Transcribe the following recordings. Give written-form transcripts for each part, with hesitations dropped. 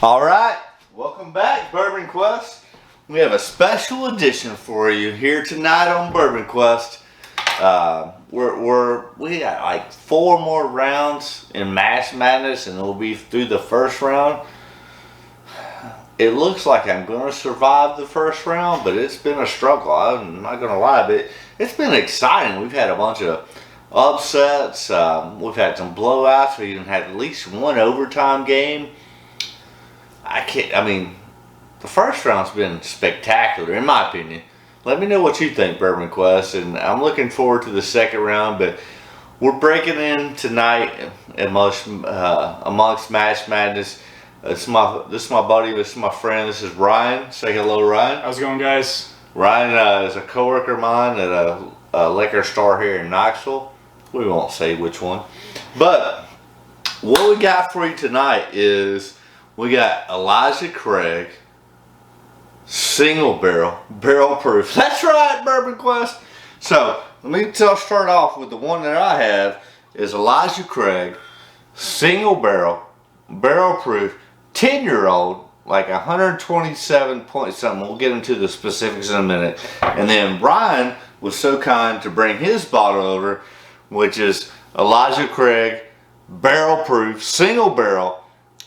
All right, welcome back, Bourbon Quest. We have a special edition for you here tonight on Bourbon Quest. We got like 4 more rounds in Mash Madness, and we'll be through the first round. It looks like I'm going to survive the first round, but it's been a struggle. I'm not going to lie, but it's been exciting. We've had a bunch of upsets. We've had some blowouts. We even had at least one overtime game. The first round's been spectacular, in my opinion. Let me know what you think, Bourbon Quest, and I'm looking forward to the second round, but we're breaking in tonight amongst Mash Madness. This is my buddy, this is my friend, this is Ryan. Say hello, Ryan. How's it going, guys? Ryan is a coworker of mine at a liquor store here in Knoxville. We won't say which one. But what we got for you tonight is we got Elijah Craig single barrel proof. That's right, Bourbon Quest. So let me start off with the one that I have is Elijah Craig single barrel proof 10-year-old, like 127 point something. We'll get into the specifics in a minute. And then Ryan was so kind to bring his bottle over, which is Elijah Craig barrel proof single barrel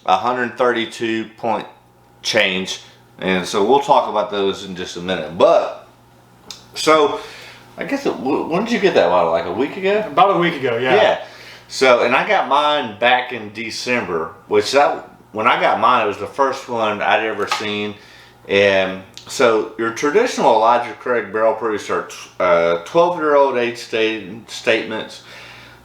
132 point change. And so we'll talk about those in just a minute. But so I guess when did you get that bottle? Like a week ago? About a week ago, yeah. Yeah. So, and I got mine back in December, when I got mine, it was the first one I'd ever seen. And so your traditional Elijah Craig barrel proofs are 12-year-old age statements.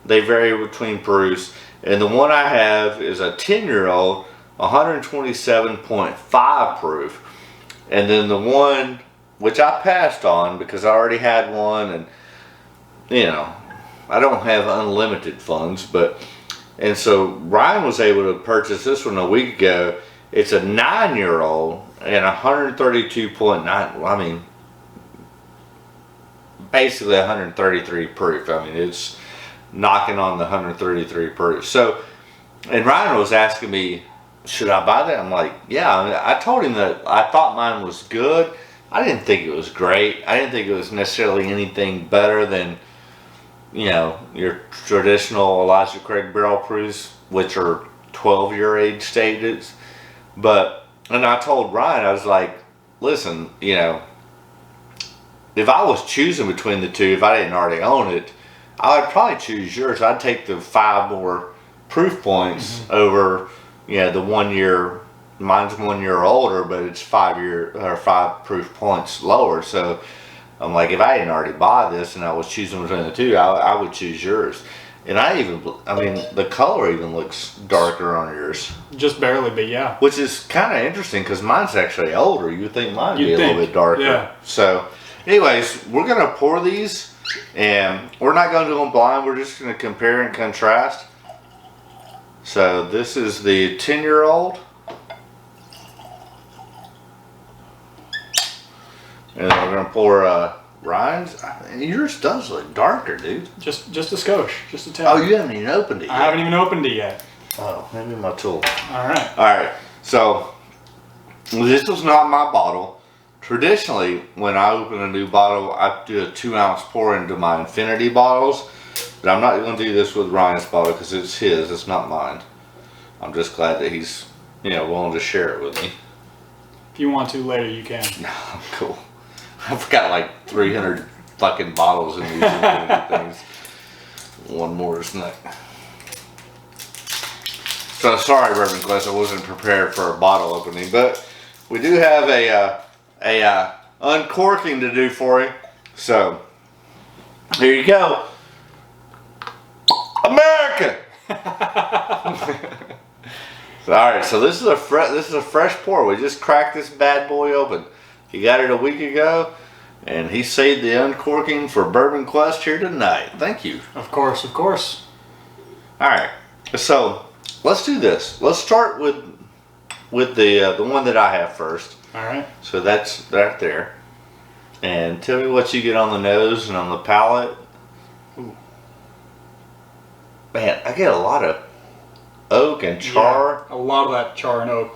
They vary between proofs. And the one I have is a 10-year-old 127.5 proof. And then the one which I passed on because I already had one, and I don't have unlimited funds, and so Ryan was able to purchase this one a week ago. It's a 9-year-old and 132.9, basically 133 proof. It's knocking on the 133 proof. So, and Ryan was asking me, should I buy that? I'm like, yeah. I told him that I thought mine was good. I didn't think it was great. I didn't think it was necessarily anything better than, your traditional Elijah Craig barrel proofs, which are 12-year age stated. And I told Ryan, I was like, listen, if I was choosing between the two, if I didn't already own it, I would probably choose yours. I'd take the 5 more proof points over, the 1 year. Mine's 1 year older, but it's 5 proof points lower. So I'm like, if I didn't already buy this and I was choosing between the two, I would choose yours. And the color even looks darker on yours. Just barely, but yeah. Which is kind of interesting because mine's actually older. You would think mine would be a little bit darker. Yeah. So, anyways, we're going to pour these, and we're not going to do them blind. We're just going to compare and contrast. So, this is the 10-year-old. And then we're going to pour Ryan's. Yours does look darker, dude. Just a skosh. Just a tad. Oh, you haven't even opened it yet. I haven't even opened it yet. Oh, maybe my tool. Alright. Alright, so this was not my bottle. Traditionally, when I open a new bottle, I do a 2-ounce pour into my Infinity bottles. But I'm not going to do this with Ryan's bottle because it's his, it's not mine. I'm just glad that he's, willing to share it with me. If you want to later, you can. No, I'm cool. I've got like 300 fucking bottles in these things. One more is not. So sorry, Bourbon Quest, I wasn't prepared for a bottle opening, but we do have a uncorking to do for you. So here you go, America. All right, so this is a fresh pour. We just cracked this bad boy open. He got it a week ago, and he saved the uncorking for Bourbon Quest here tonight. Thank you. Of course, of course. All right, so let's do this. Let's start with the one that I have first. All right. So that's right there. And tell me what you get on the nose and on the palate. Ooh. Man, I get a lot of oak and char. Yeah, a lot of that char and oak.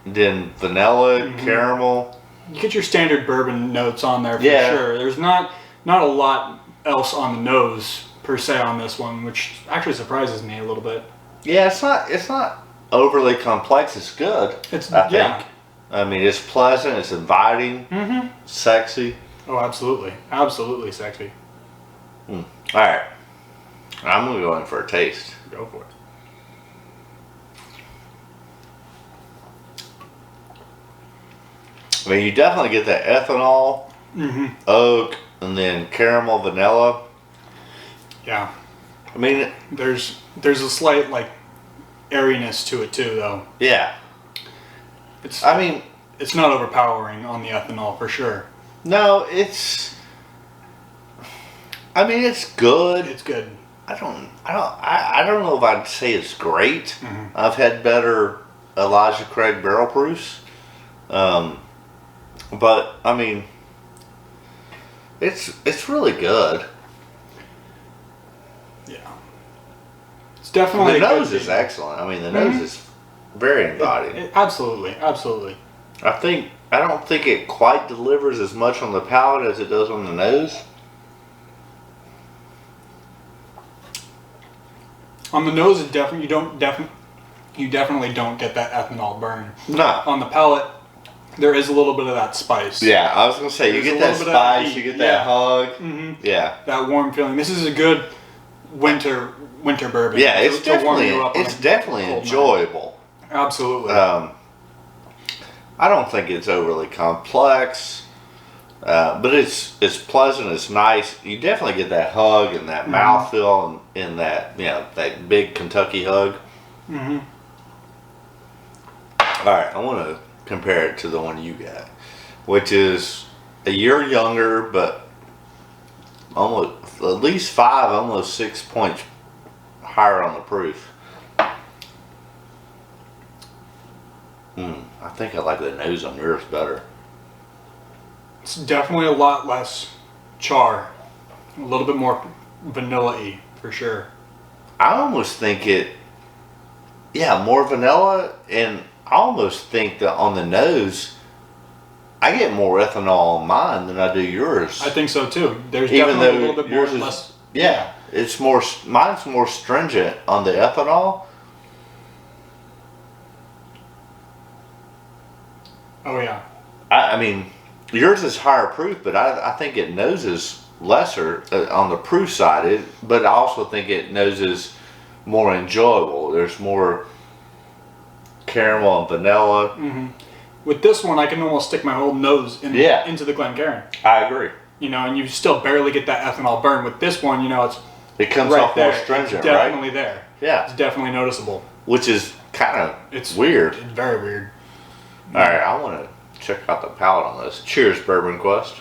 then vanilla, caramel. You get your standard bourbon notes on there for Yeah. sure. There's not a lot else on the nose per se on this one, which actually surprises me a little bit. Yeah, it's not overly complex. It's good. I think. I mean, it's pleasant. It's inviting. Sexy. Oh, absolutely, absolutely sexy. All right, I'm gonna go in for a taste. Go for it. I mean, you definitely get that ethanol, oak, and then caramel, vanilla. Yeah. I mean, There's a slight like airiness to it too, though. yeah. It's It's not overpowering on the ethanol for sure. no, it's. I mean, it's good. It's good. I don't know if I'd say it's great. I've had better Elijah Craig barrel proofs, but I mean, it's really good. Yeah. It's definitely The a good nose is thing. excellent. I mean, the nose is very inviting. Absolutely, absolutely. I don't think it quite delivers as much on the palate as it does on the nose. On the nose, it definitely you definitely don't get that ethanol burn. No. On the palate, there is a little bit of that spice. Yeah, I was gonna say you There's get a that little bit of that spice, heat, you get that hug. Yeah. That warm feeling. This is a good winter bourbon. Yeah, it's to warm definitely you up on a definitely cold night. enjoyable. Absolutely. I don't think it's overly complex, but it's pleasant. It's nice. You definitely get that hug and that mouthfeel and that that big Kentucky hug. All right, I want to compare it to the one you got, which is a year younger, but almost at least 5, almost 6 points higher on the proof. I think I like the nose on yours better. It's definitely a lot less char. A little bit more vanilla-y for sure. I almost think more vanilla, and I almost think that on the nose, I get more ethanol on mine than I do yours. I think so too. There's Even definitely though a little bit more yours is, less. yeah, it's more. Mine's more stringent on the ethanol. Oh yeah. I mean, yours is higher proof, but I think it noses lesser on the proof side. But I also think it noses more enjoyable. There's more caramel and vanilla. With this one, I can almost stick my whole nose into the Glencairn. I agree. And you still barely get that ethanol burn. With this one, It comes right off there. more stringent, It's definitely right? there. Yeah, It's definitely noticeable. which is kind of It's weird. It's very weird. All right, I want to check out the palate on this. Cheers, Bourbon Quest.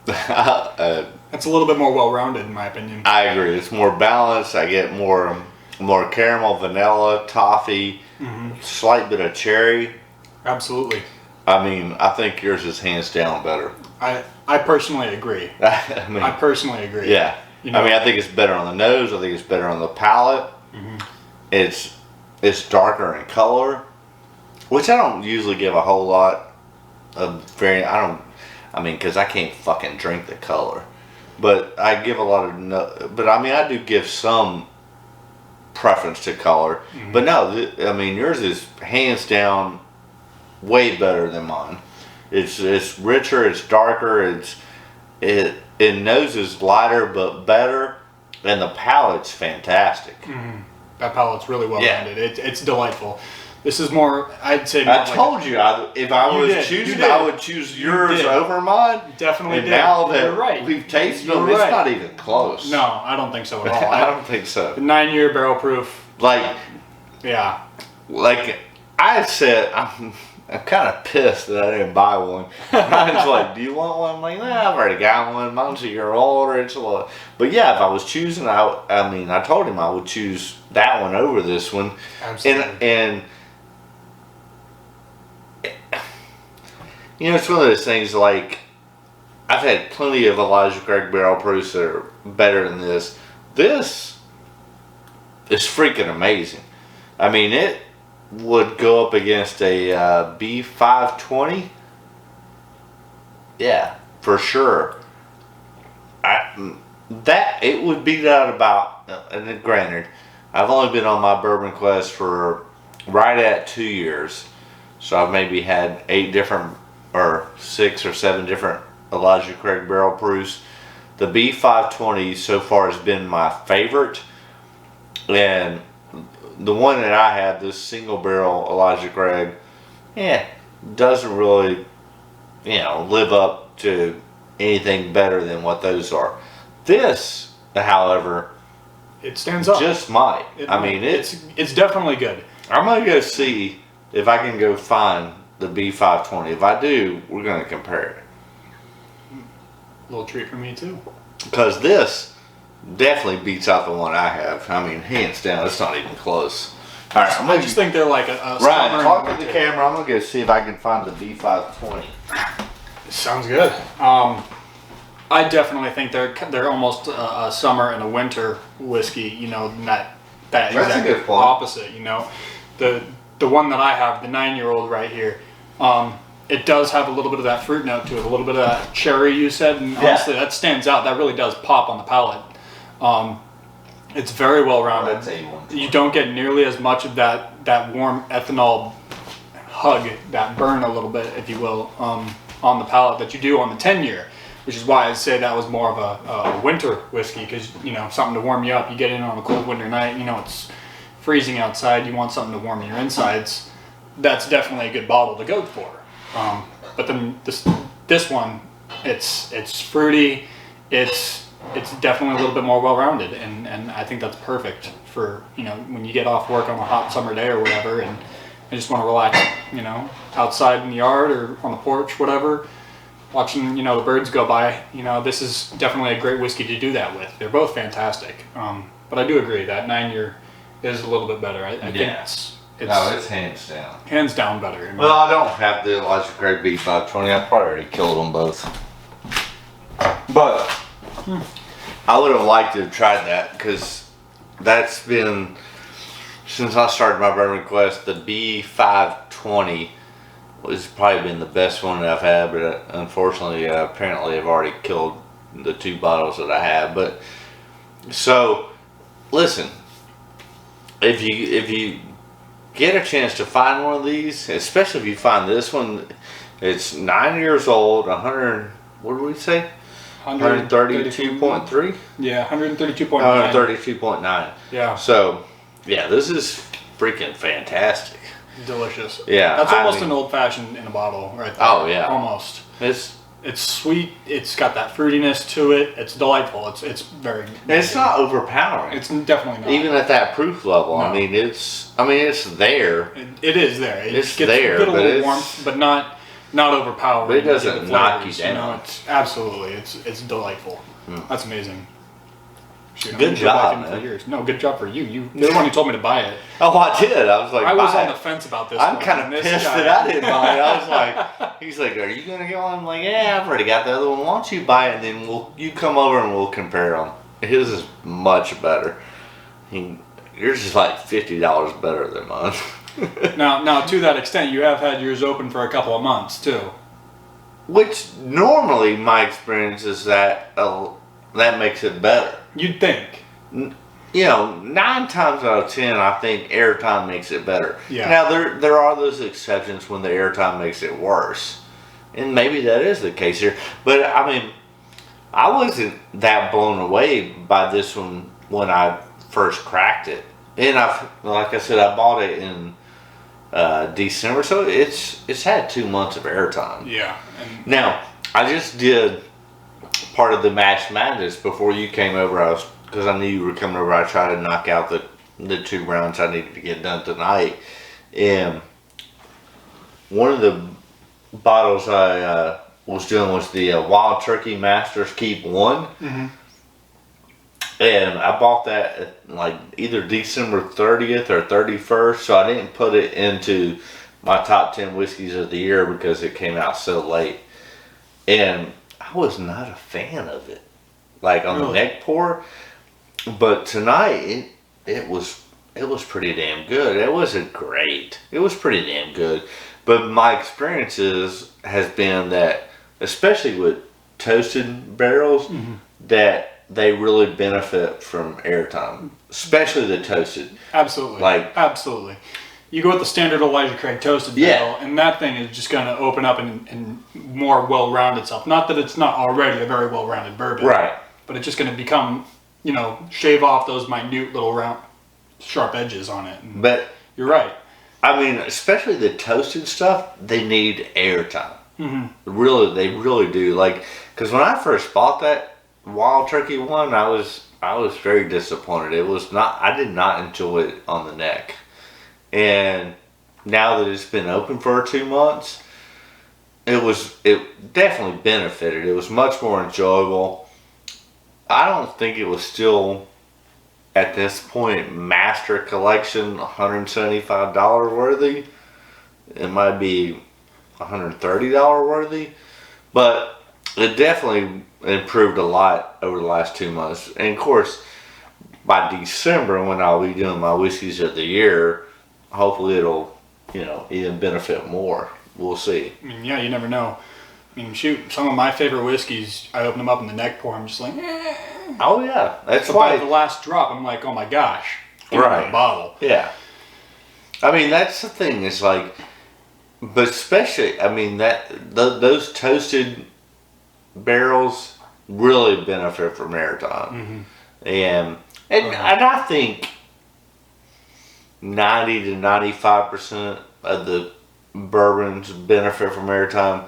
It's a little bit more well-rounded, in my opinion. I agree. It's more balanced. I get more caramel, vanilla, toffee, slight bit of cherry. Absolutely. I mean, I think yours is hands down better. I personally agree. I mean, I personally agree. yeah. I think it's better on the nose. I think it's better on the palate. It's darker in color, which I don't usually give a whole lot of because I can't fucking drink the color. But I give a lot of but I mean, I do give some preference to color. But no, yours is hands down way better than mine. It's richer, it's darker, it noses lighter but better, and the palate's fantastic. That palate's really well Yeah. rounded. It's delightful. This is more, I'd say. I told you, if I was choosing, I would choose yours over mine. Definitely And did. now that You're right. we've tasted You're them, it's right. not even close. No, I don't think so at all. I don't think so. 9-year barrel proof. Like I said, I'm kind of pissed that I didn't buy one. Mine's like, do you want one? I'm like, nah, I've already got one. Mine's a year older. It's a lot. But yeah, if I was choosing, I told him I would choose that one over this one. Absolutely. And it's one of those things like, I've had plenty of Elijah Craig barrel proofs that are better than this. This is freaking amazing. I mean, it would go up against a B520. Yeah, for sure. That it would beat out about. And then granted, I've only been on my bourbon quest for right at 2 years, so I've maybe had 8 different or 6 or 7 different Elijah Craig barrel proofs. The B520 so far has been my favorite, and the one that I have, this single barrel Elijah Craig, doesn't really, live up to anything better than what those are. This, however, it stands up. Just might. It's definitely good. I'm gonna go see if I can go find the B520. If I do, we're gonna compare it. Little treat for me too. Because this definitely beats out the one I have. I mean, hands down, it's not even close. All right, I just think they're like a Ryan, talk to the camera. I'm gonna go see if I can find the B520. Sounds good. I definitely think they're almost a summer and a winter whiskey. That exact a good point. opposite. The one that I have, the 9-year-old right here. It does have a little bit of that fruit note to it, a little bit of that cherry you said, and honestly, that stands out. That really does pop on the palate. It's very well rounded. That's A1. You don't get nearly as much of that warm ethanol hug, that burn a little bit, if you will, on the palate that you do on the 10-year, which is why I'd say that was more of a winter whiskey, because something to warm you up. You get in on a cold winter night, it's freezing outside. You want something to warm your insides. That's definitely a good bottle to go for. But then this one, it's fruity. It's definitely a little bit more well-rounded, and I think that's perfect for when you get off work on a hot summer day or whatever, and I just want to relax, outside in the yard or on the porch, whatever, watching the birds go by. This is definitely a great whiskey to do that with. They're both fantastic. But I do agree that 9-year is a little bit better. I think it's hands down. Hands down better. Well, I don't have the Elijah Craig B520. I probably already killed them both. But I would have liked to have tried that, because that's been, since I started my bourbon quest, the B520 has probably been the best one that I've had, but unfortunately, apparently I've already killed the 2 bottles that I have. But, so, listen, if you get a chance to find one of these, especially if you find this one, it's 9 years old, 100, what did we say? 132.3? Yeah, 132.9. 132.9. Yeah. So, yeah, this is freaking fantastic. Delicious. Yeah. That's almost an old fashioned in a bottle right there. Oh, yeah. Almost. It's sweet. It's got that fruitiness to it. It's delightful. It's very. It's not overpowering. It's definitely not. Even at that proof level, No. I mean, it's there. It is there. It's there, a but little it's warmth, but not overpowering. But it doesn't with the knock flavors, you down. It's absolutely. It's delightful. That's amazing. Shoot, Good I'm job, back in for man. years. No, good job for you. You're the one who told me to buy it. Oh, I did. I was like, I was buy on it. the fence about this. I'm one, kind of and this pissed guy- that I didn't buy it. I was like, he's like, are you gonna go? I'm like, yeah, I've already got the other one. Why don't you buy it, and then you come over and we'll compare them. His is much better. Yours is like $50 better than mine. Now, to that extent, you have had yours open for a couple of months too. Which normally my experience is that that makes it better. You'd think. 9 times out of 10, I think airtime makes it better. Yeah. Now there are those exceptions when the airtime makes it worse, and maybe that is the case here. But I mean, I wasn't that blown away by this one when I first cracked it, and like I said, I bought it in December, so it's had 2 months of airtime. Yeah. Now I just did part of the Match Madness before you came over. Because I knew you were coming over, I tried to knock out the 2 rounds I needed to get done tonight. And one of the bottles I was doing was the Wild Turkey Masters Keep 1. Mm-hmm. And I bought that at like either December 30th or 31st, so I didn't put it into my top 10 whiskeys of the year because it came out so late. And I I was not a fan of it. Like on the Really? neck pour. But tonight, it was pretty damn good. It wasn't great. It was pretty damn good. But my experiences has been that, especially with toasted barrels, that they really benefit from airtime, especially the toasted. Absolutely. Absolutely. You go with the standard Elijah Craig toasted barrel, and that thing is just going to open up and more well-round itself. Not that it's not already a very well-rounded bourbon. Right. But it's just going to become, shave off those minute little round, sharp edges on it. And But you're right. I mean, especially the toasted stuff, they need airtime. Really, they really do. Like, because when I first bought that Wild Turkey one, I was very disappointed. It was not. I did not enjoy it on the neck. And now that it's been open for 2 months, it definitely benefited. It was much more enjoyable. I don't think it was still, at this point, Master Collection $175 worthy. It might be $130 worthy, but it definitely improved a lot over the last 2 months. And of course, by December, when I'll be doing my whiskeys of the year, hopefully it'll, even benefit more. We'll see. I mean, yeah, you never know. I mean, shoot, some of my favorite whiskeys, I open them up in the neck pour, I'm just like, Oh yeah, that's By why. the last drop, I'm like, oh my gosh. Right. The bottle. Yeah. I mean, that's the thing. It's like, but especially, I mean, those toasted barrels really benefit from airtime, and I think 90 to 95% of the bourbons benefit from airtime.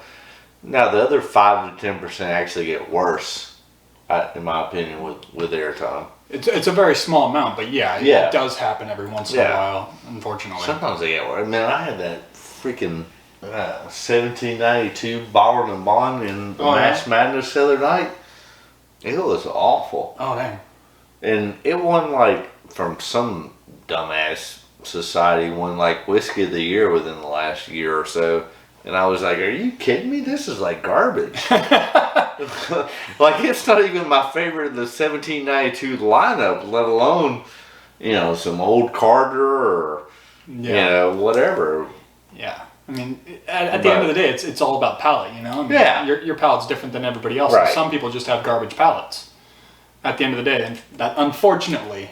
Now the other 5 to 10% actually get worse, in my opinion, with airtime. It's a very small amount, but yeah, Yeah. it does happen every once in a while, unfortunately. Sometimes they get worse. I mean, I had that freaking 1792 Bourbon Bond in Mash Madness the other night. It was awful. Oh, dang. And it won, like, from some dumbass society, won, like, Whiskey of the Year within the last year or so. And I was like, are you kidding me? This is like garbage. Like, it's not even my favorite of the 1792 lineup, let alone, some old Carter or, whatever. Yeah. I mean, at the end of the day, it's all about palate, I mean, your palate's different than everybody else. Right. Some people just have garbage palates. At the end of the day, and that, unfortunately,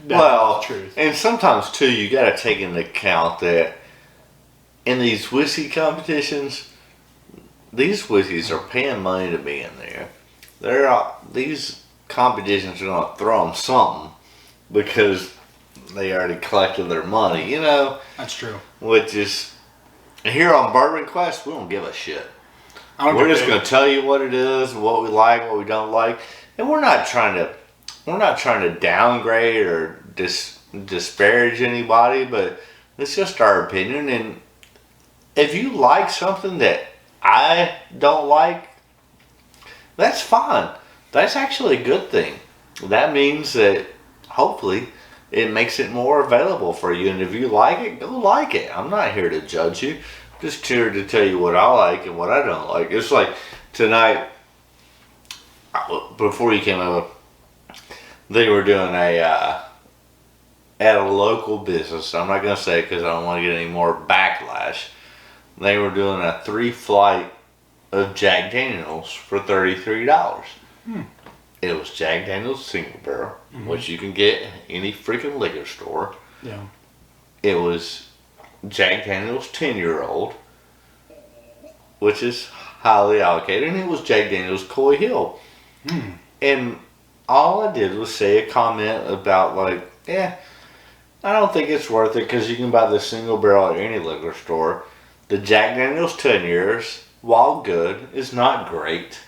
that's the truth. And sometimes, too, you got to take into account that in these whiskey competitions, these whiskeys are paying money to be in there. These competitions are going to throw them something because they already collected their money, That's true. Which is, here on Bourbon Quest, we don't give a shit. We're just going to tell you what it is, what we like, what we don't like, and we're not trying to downgrade or disparage anybody, but it's just our opinion. And if you like something that I don't like, that's fine. That's actually a good thing. That means that hopefully it makes it more available for you. And if you like it, go like it. I'm not here to judge you. I'm just here to tell you what I like and what I don't like. It's like tonight, before you came over, they were doing at a local business. I'm not going to say it because I don't want to get any more backlash. They were doing a 3-flight of Jack Daniels for $33. It was Jack Daniels single barrel, which you can get at any freaking liquor store. Yeah. It was Jack Daniels 10-year-old, which is highly allocated, and it was Jack Daniels Coy Hill. And all I did was say a comment about like, I don't think it's worth it because you can buy the single barrel at any liquor store. The Jack Daniels 10 years, while good, is not great.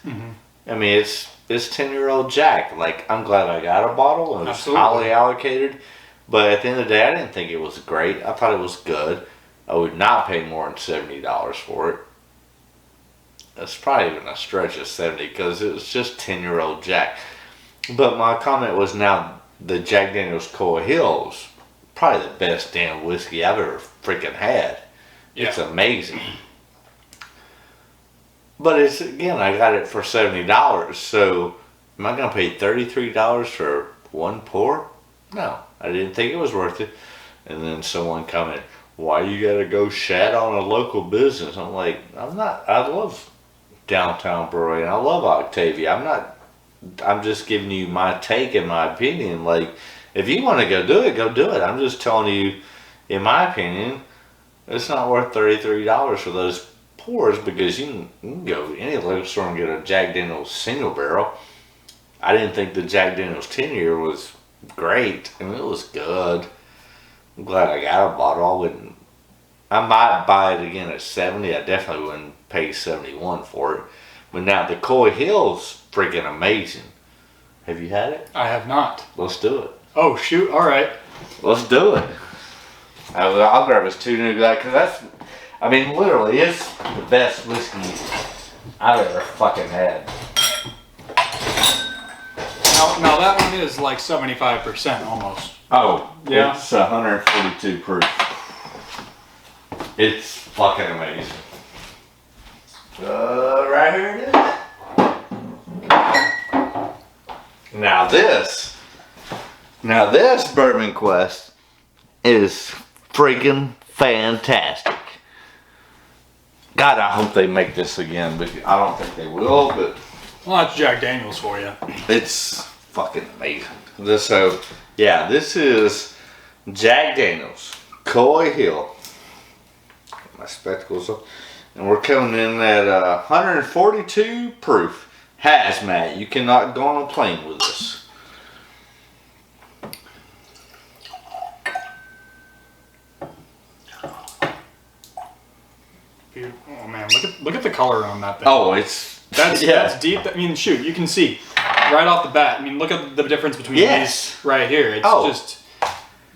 I mean, it's 10-year-old Jack. Like, I'm glad I got a bottle and it's highly allocated. But at the end of the day, I didn't think it was great. I thought it was good. I would not pay more than $70 for it. That's probably even a stretch of 70 because it was just 10-year-old Jack. But my comment was now the Jack Daniels Coy Hill is probably the best damn whiskey I've ever freaking had. Yeah. It's amazing. But it's, again, I got it for $70. So am I going to pay $33 for one pour? No, I didn't think it was worth it. And then someone commented, why you got to go shat on a local business? I'm like, I'm not, I love Downtown Brewery and I love Octavia. I'm just giving you my take and my opinion. Like, if you want to go do it, go do it. I'm just telling you, in my opinion, it's not worth $33 for those pours, because you can go to any liquor store and get a Jack Daniel's single barrel. I didn't think the Jack Daniel's 10-year was great. I mean, it was good. I'm glad I got a bottle. I might buy it again at 70. I definitely wouldn't pay 71 for it. But now the Coy Hill's freaking amazing. Have you had it? I have not. Let's do it. Oh shoot! All right. Let's do it. I'll grab us 2 new guys, because that's, I mean, literally, it's the best whiskey I've ever fucking had. Now that one is like 75% almost. Oh, yeah. It's 142 proof. It's fucking amazing. Right here it is. Now this Bourbon Quest is freaking fantastic. God, I hope they make this again, but I don't think they will, but Well, that's Jack Daniel's for you. it's fucking amazing. This is Jack Daniel's Coy Hill. Get my spectacles up. And we're coming in at 142 proof. Hazmat. You cannot go on a plane with this. Oh man, look at the color on that thing. Oh, that's deep. I mean, shoot, you can see right off the bat. I mean, look at the difference between these right here. It's just,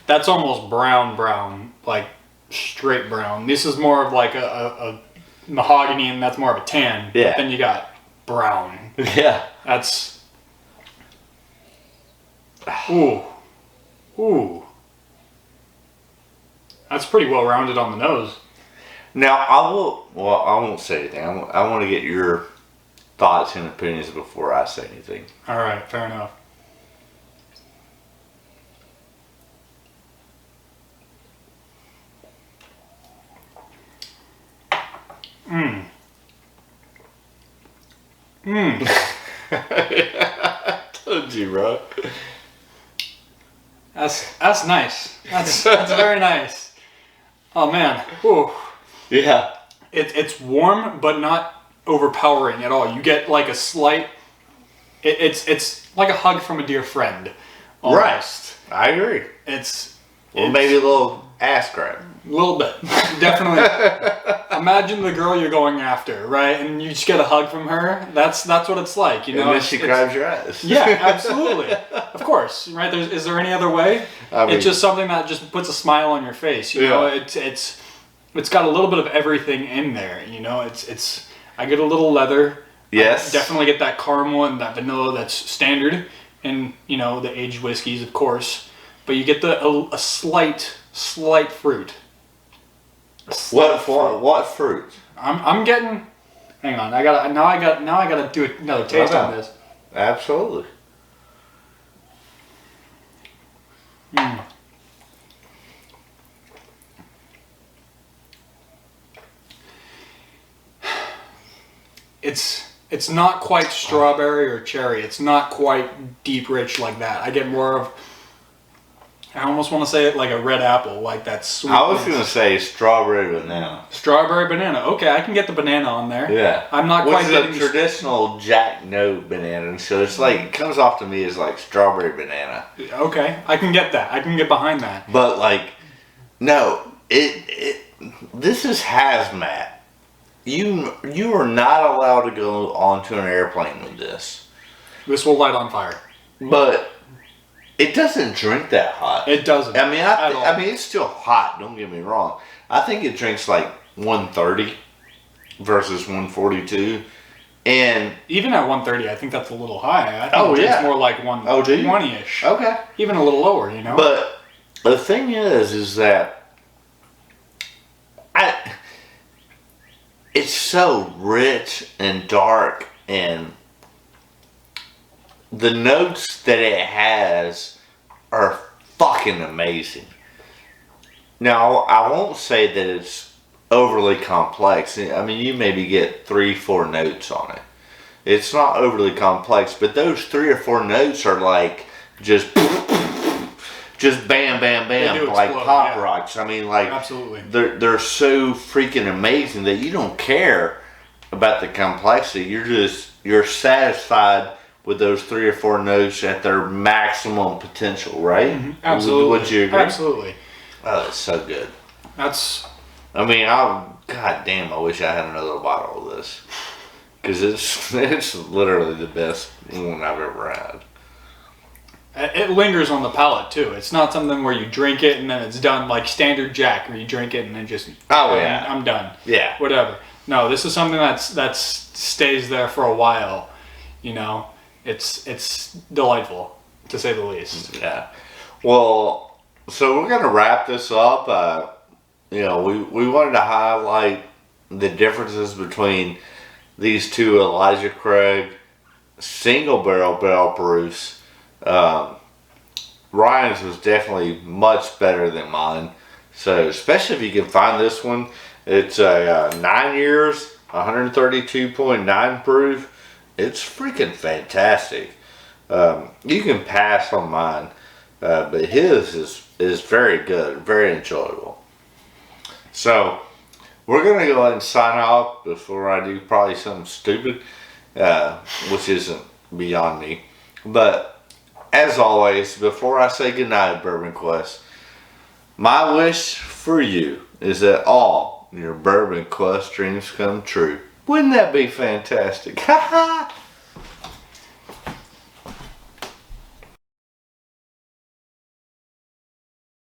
that's almost brown, like straight brown. This is more of like a mahogany, and that's more of a tan. Yeah. Then you got brown. Yeah. That's, ooh. That's pretty well rounded on the nose. Now, I won't say anything. I want to get your thoughts and opinions before I say anything. All right, fair enough. I told you, bro. That's nice. That's very nice. Oh man. Ooh. Yeah. It's warm, but not overpowering at all. You get like a slight. It's like a hug from a dear friend. Almost. Right. I agree. It's Maybe a little ass grab. A little bit, definitely. Imagine the girl you're going after, right? And you just get a hug from her. That's what it's like, you know. And then she grabs your ass. Yeah, absolutely. Of course, right? Is there any other way? I mean, it's just something that just puts a smile on your face. You know, it's got a little bit of everything in there. You know, it's. I get a little leather. Yes. I definitely get that caramel and that vanilla that's standard, and you know the aged whiskeys, of course. But you get a slight fruit. What fruit? I'm getting. Hang on, I gotta do another taste on this. Absolutely. It's not quite strawberry or cherry. It's not quite deep rich like that. I get more of. I almost want to say it like a red apple, like that sweet. I was going to say strawberry banana. Strawberry banana. Okay, I can get the banana on there. Yeah. I'm not quite getting the traditional Jack No banana, so it's like, it comes off to me as like strawberry banana. Okay, I can get that. I can get behind that. But like, no, this is hazmat. You are not allowed to go onto an airplane with this. This will light on fire. But it doesn't drink that hot. It doesn't. I mean, it's still hot. Don't get me wrong. I think it drinks like 130 versus 142, and even at 130, I think that's a little high. I think it's more like 120-ish. Okay, even a little lower, you know. But the thing is that it's so rich and dark, and the notes that it has are fucking amazing. Now, I won't say that it's overly complex. I mean, you maybe get 3-4 notes on it. It's not overly complex, but those 3 or 4 notes are like just bam, bam, bam, like explode, pop yeah. rocks. I mean, like, Absolutely. they're so freaking amazing that you don't care about the complexity. You're satisfied with those 3 or 4 notes at their maximum potential, right? Mm-hmm. Absolutely. Would you agree? Absolutely. Oh, it's so good. I mean, God damn, I wish I had another bottle of this. Because it's literally the best one I've ever had. It lingers on the palate too. It's not something where you drink it and then it's done like standard Jack, where you drink it and then just I'm done. Yeah. Whatever. No, this is something that stays there for a while. You know, it's delightful to say the least. Yeah. Well, so we're gonna wrap this up. We wanted to highlight the differences between these two Elijah Craig single barrel proofs. Ryan's was definitely much better than mine. So, especially if you can find this one, it's a 9 years, 132.9 proof. It's freaking fantastic. You can pass on mine, but his is very good, very enjoyable. So, we're going to go ahead and sign off before I do probably something stupid, which isn't beyond me. But, as always, before I say goodnight, Bourbon Quest, my wish for you is that all your Bourbon Quest dreams come true. Wouldn't that be fantastic? Ha ha!